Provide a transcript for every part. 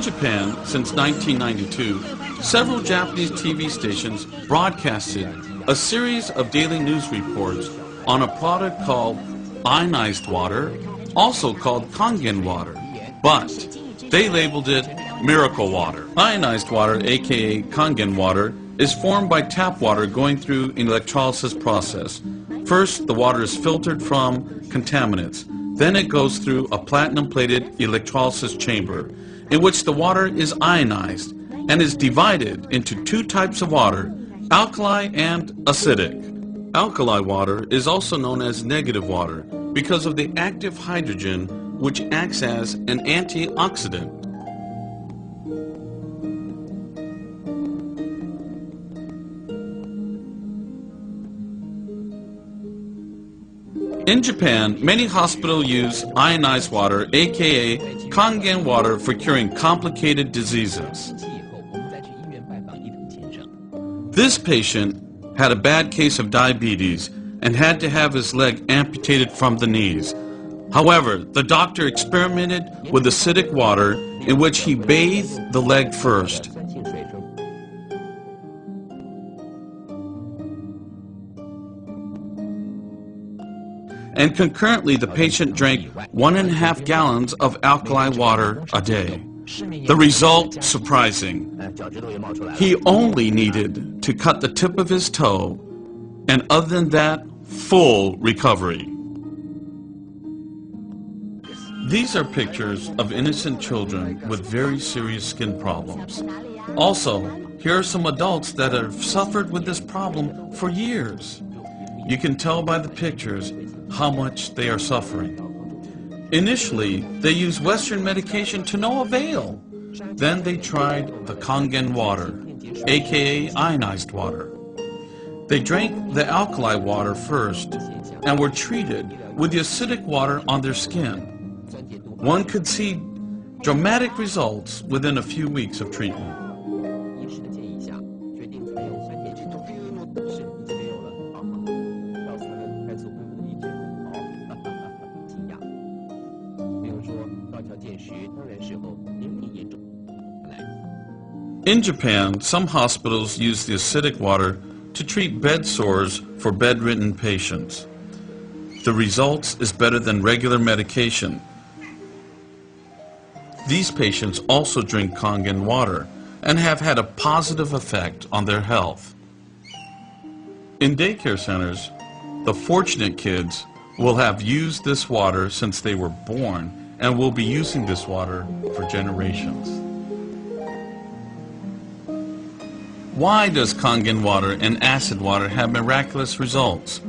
Japan, since 1992, several Japanese TV stations broadcasted a series of daily news reports on a product called ionized water, also called Kangen water, but they labeled it miracle water. Ionized water, aka Kangen water, is formed by tap water going through an electrolysis process. First, the water is filtered from contaminants. Then it goes through a platinum-plated electrolysis chamber, in which the water is ionized and is divided into two types of water, alkali and acidic. Alkali water is also known as negative water because of the active hydrogen, which acts as an antioxidant. In Japan, many hospitals use ionized water, aka Kangen water, for curing complicated diseases. This patient had a bad case of diabetes and had to have his leg amputated from the knees. However, the doctor experimented with acidic water in which he bathed the leg first. And concurrently, the patient drank 1.5 gallons of alkali water a day. The result, surprising. He only needed to cut the tip of his toe, and other than that, full recovery. These are pictures of innocent children with very serious skin problems. Also, here are some adults that have suffered with this problem for years. You can tell by the pictures how much they are suffering. Initially, they used Western medication to no avail. Then they tried the Kangen water, aka ionized water. They drank the alkali water first and were treated with the acidic water on their skin. One could see dramatic results within a few weeks of treatment. In Japan, some hospitals use the acidic water to treat bed sores for bedridden patients. The results is better than regular medication. These patients also drink Kangen water and have had a positive effect on their health. In daycare centers, the fortunate kids will have used this water since they were born and will be using this water for generations. Why does Kangen water and acid water have miraculous results?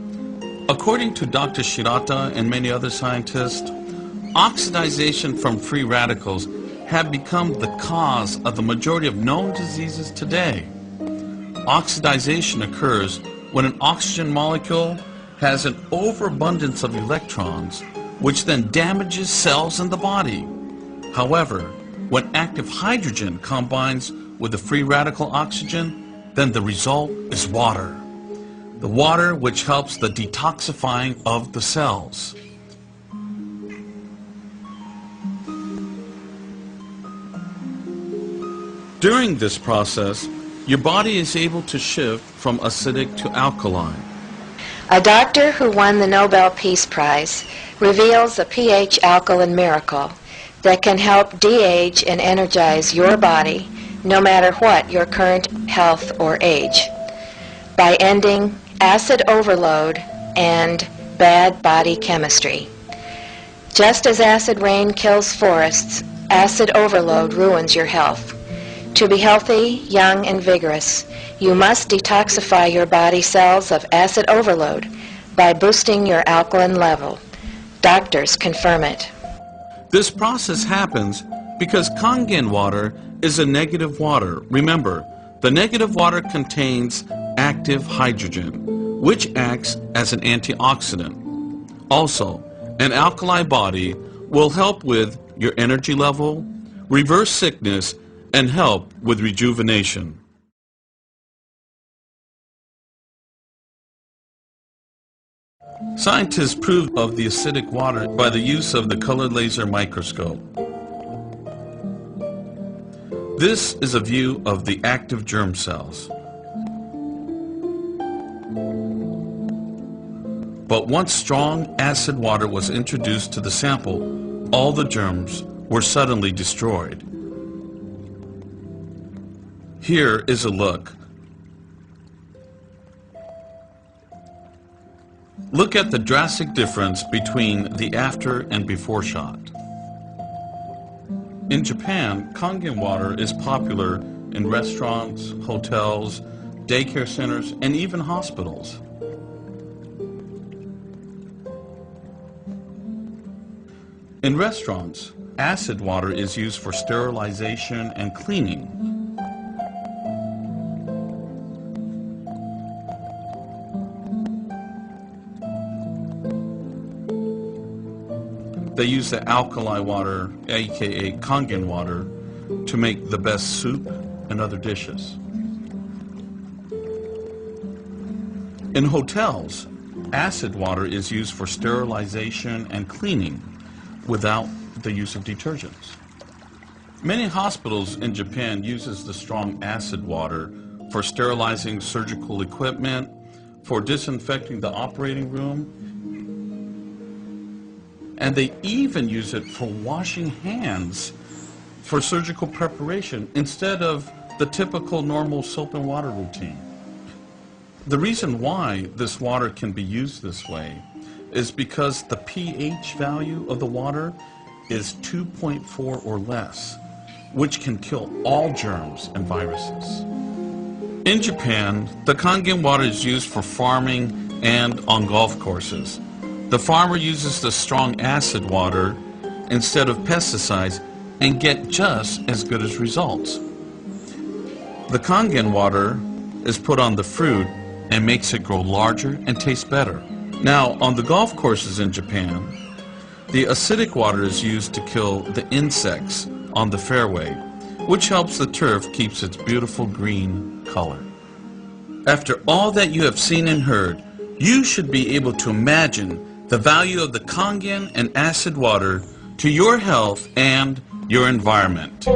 According to Dr. Shirata and many other scientists, oxidization from free radicals have become the cause of the majority of known diseases today. Oxidization occurs when an oxygen molecule has an overabundance of electrons, which then damages cells in the body. However, when active hydrogen combines with the free radical oxygen, then the result is water. The water which helps the detoxifying of the cells. During this process, your body is able to shift from acidic to alkaline. A doctor who won the Nobel Peace Prize reveals a pH alkaline miracle that can help de-age and energize your body no matter what your current health or age, by ending acid overload and bad body chemistry. Just as acid rain kills forests, acid overload ruins your health. To be healthy, young, and vigorous, you must detoxify your body cells of acid overload by boosting your alkaline level. Doctors confirm it. This process happens because Kangen water is a negative water. Remember, the negative water contains active hydrogen, which acts as an antioxidant. Also, an alkali body will help with your energy level, reverse sickness, and help with rejuvenation. Scientists proved of the acidic water by the use of the colored laser microscope. This is a view of the active germ cells. But once strong acid water was introduced to the sample, all the germs were suddenly destroyed. Here is a look. Look at the drastic difference between the after and before shot. In Japan, Kangen water is popular in restaurants, hotels, daycare centers, and even hospitals. In restaurants, acid water is used for sterilization and cleaning. They use the alkali water, aka Kangen water, to make the best soup and other dishes. In hotels, acid water is used for sterilization and cleaning without the use of detergents. Many hospitals in Japan uses the strong acid water for sterilizing surgical equipment, for disinfecting the operating room, and they even use it for washing hands for surgical preparation instead of the typical normal soap and water routine. The reason why this water can be used this way is because the pH value of the water is 2.4 or less, which can kill all germs and viruses. In Japan, the Kangen water is used for farming and on golf courses. The farmer uses the strong acid water instead of pesticides and get just as good as results. The Kangen water is put on the fruit and makes it grow larger and taste better. Now, on the golf courses in Japan, the acidic water is used to kill the insects on the fairway, which helps the turf keeps its beautiful green color. After all that you have seen and heard, you should be able to imagine the value of the Kangen and acid water to your health and your environment.